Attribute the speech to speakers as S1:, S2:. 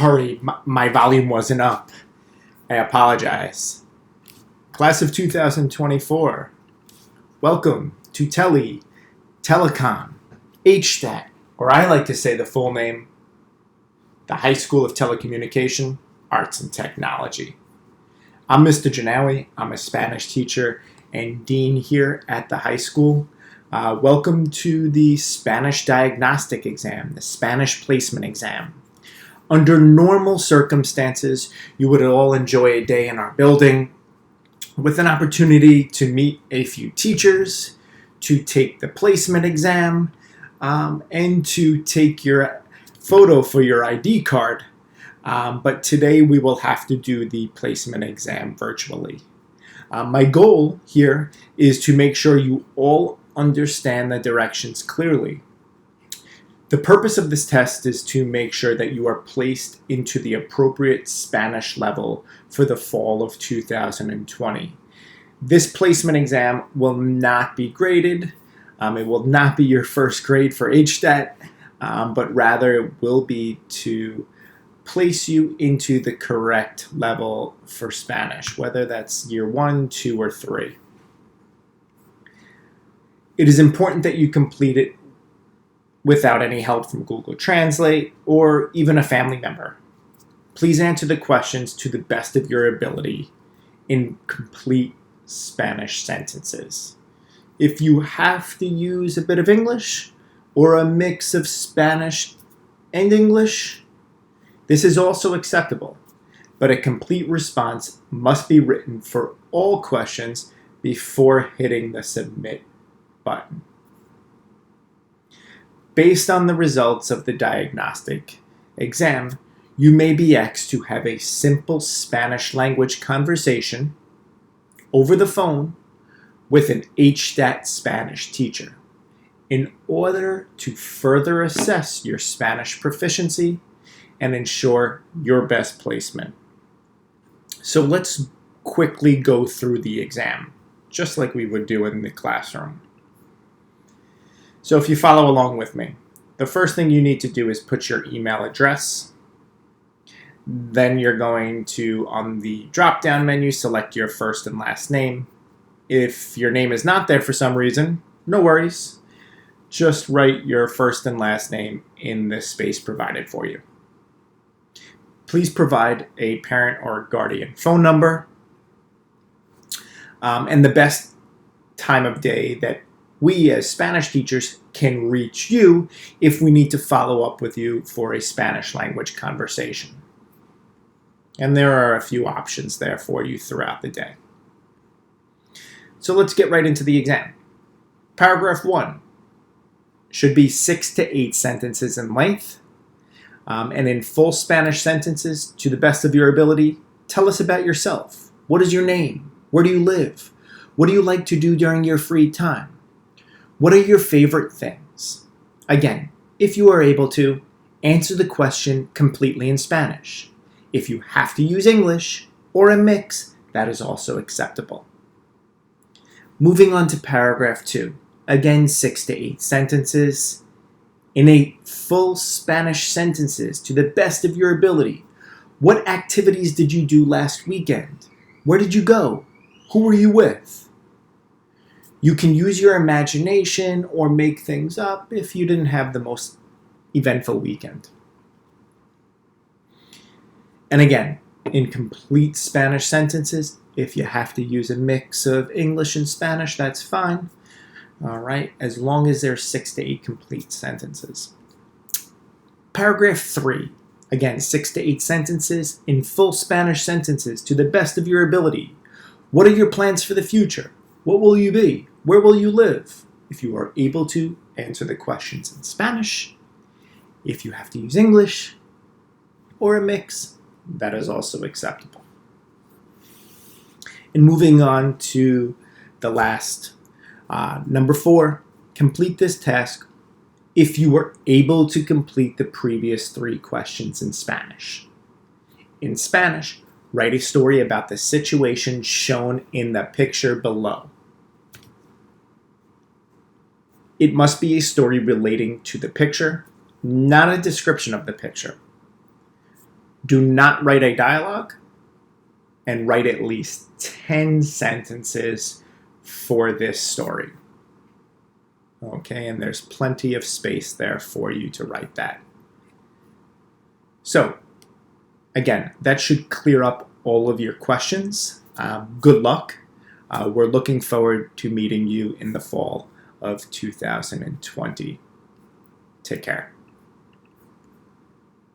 S1: Sorry, my volume wasn't up. I apologize. Class of 2024, welcome to Telecom, HSTAT, or I like to say the full name, the High School of Telecommunication, Arts and Technology. I'm Mr. Janawi. I'm a Spanish teacher and dean here at the high school. Welcome to the Spanish Diagnostic exam, the Spanish placement exam. Under normal circumstances, you would all enjoy a day in our building with an opportunity to meet a few teachers, to take the placement exam, and to take your photo for your ID card. But today we will have to do the placement exam virtually. My goal here is to make sure you all understand the directions clearly. The purpose of this test is to make sure that you are placed into the appropriate Spanish level for the fall of 2020. This placement exam will not be graded. It will not be your first grade for HSTAT, but rather it will be to place you into the correct level for Spanish, whether that's year 1, 2, or 3. It is important that you complete it without any help from Google Translate or even a family member. Please answer the questions to the best of your ability in complete Spanish sentences. If you have to use a bit of English or a mix of Spanish and English, this is also acceptable, but a complete response must be written for all questions before hitting the submit button. Based on the results of the diagnostic exam, you may be asked to have a simple Spanish language conversation over the phone with an HSTAT Spanish teacher in order to further assess your Spanish proficiency and ensure your best placement. So let's quickly go through the exam, just like we would do in the classroom. So if you follow along with me, the first thing you need to do is put your email address. Then you're going to, on the drop-down menu, select your first and last name. If your name is not there for some reason, no worries. Just write your first and last name in the space provided for you. Please provide a parent or guardian phone number and the best time of day that we as Spanish teachers can reach you if we need to follow up with you for a Spanish language conversation. And there are a few options there for you throughout the day. So let's get right into the exam. Paragraph 1 should be 6 to 8 sentences in length. And in full Spanish sentences, to the best of your ability, tell us about yourself. What is your name? Where do you live? What do you like to do during your free time? What are your favorite things? Again, if you are able to, answer the question completely in Spanish. If you have to use English or a mix, that is also acceptable. Moving on to paragraph 2. Again, 6 to 8 sentences. In a full Spanish sentences, to the best of your ability, what activities did you do last weekend? Where did you go? Who were you with? You can use your imagination or make things up if you didn't have the most eventful weekend. And again, in complete Spanish sentences, if you have to use a mix of English and Spanish, that's fine. All right, as long as there's 6 to 8 complete sentences. Paragraph 3, again, 6 to 8 sentences in full Spanish sentences to the best of your ability. What are your plans for the future? What will you be? Where will you live? If you are able to, answer the questions in Spanish. If you have to use English or a mix, that is also acceptable. And moving on to the last, number 4, complete this task if you were able to complete the previous 3 questions in Spanish. In Spanish, write a story about the situation shown in the picture below. It must be a story relating to the picture, not a description of the picture. Do not write a dialogue, and write at least 10 sentences for this story. Okay, and there's plenty of space there for you to write that. So, again, that should clear up all of your questions. Good luck. We're looking forward to meeting you in the fall of 2020. Take care.